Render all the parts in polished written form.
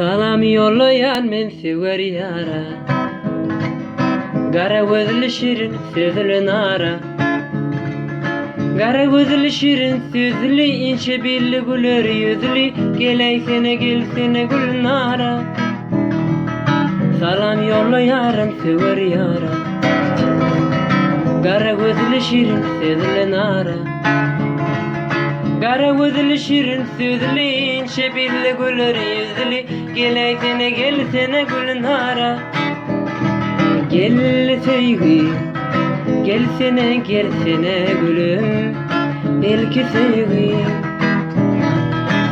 Salam yollayan men sever yara, gara gözlü şirin sözlü nara. Gara gözlü şirin sözlü ince billi güler yüzlü, geleysene gelsene gül nara. Salam yollayan sever yara, gara gözlü şirin sözlü nara. Gara gözlü şirin sözlü ince billi güler yüzlü, geleysene gelsene gül nara. Gel sevgi, gelsene gelsene gülüm, ilki sevgi.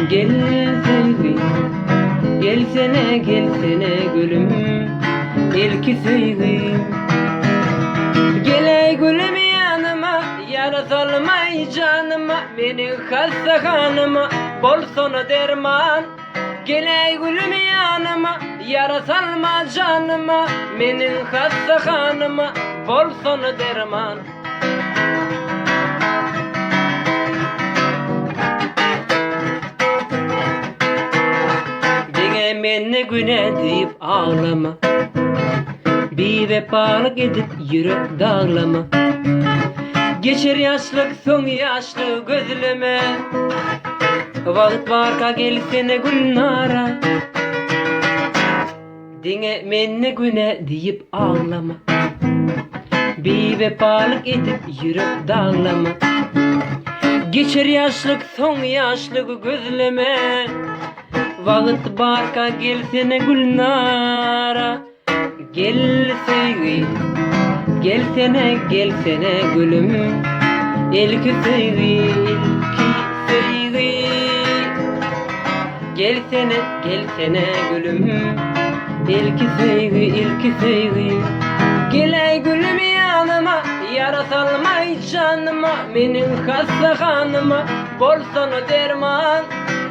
Gel sevgi, gelsene gelsene gülüm, ilki sevgi. Gel gülüm yanıma, yara salmay canıma, beni hastahanıma, bol sonu derman. Gel gülüm yanıma, yara salma canıma, benim hastahanıma, bol sonu derman. Dine beni güne deyip ağlama, bir vefalık edip yürek dağlama. Geçer yaşlık son yaşlı gözleme, vakit varka gelsene gül nara. Dine menne güne deyip ağlama, bir vefalık edip yürek dağlama. Geçer yaşlık son yaşlık gözleme, vakit varka gelsene gül nara. Gel sevgi, gelsene gelsene gülüm, ilki sevgi, ilki sevgi. Gelsene gelsene gülüm, ilki sevgi, ilki sevgi. Gel gülüm yanıma, yara salmay canıma, benim hastahanıma, bol sonu derman.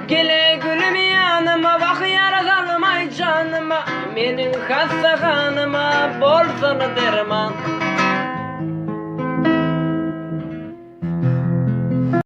Gel gülüm yanıma, bak yara salmay canıma, benim hastahanıma, bol sonu derman.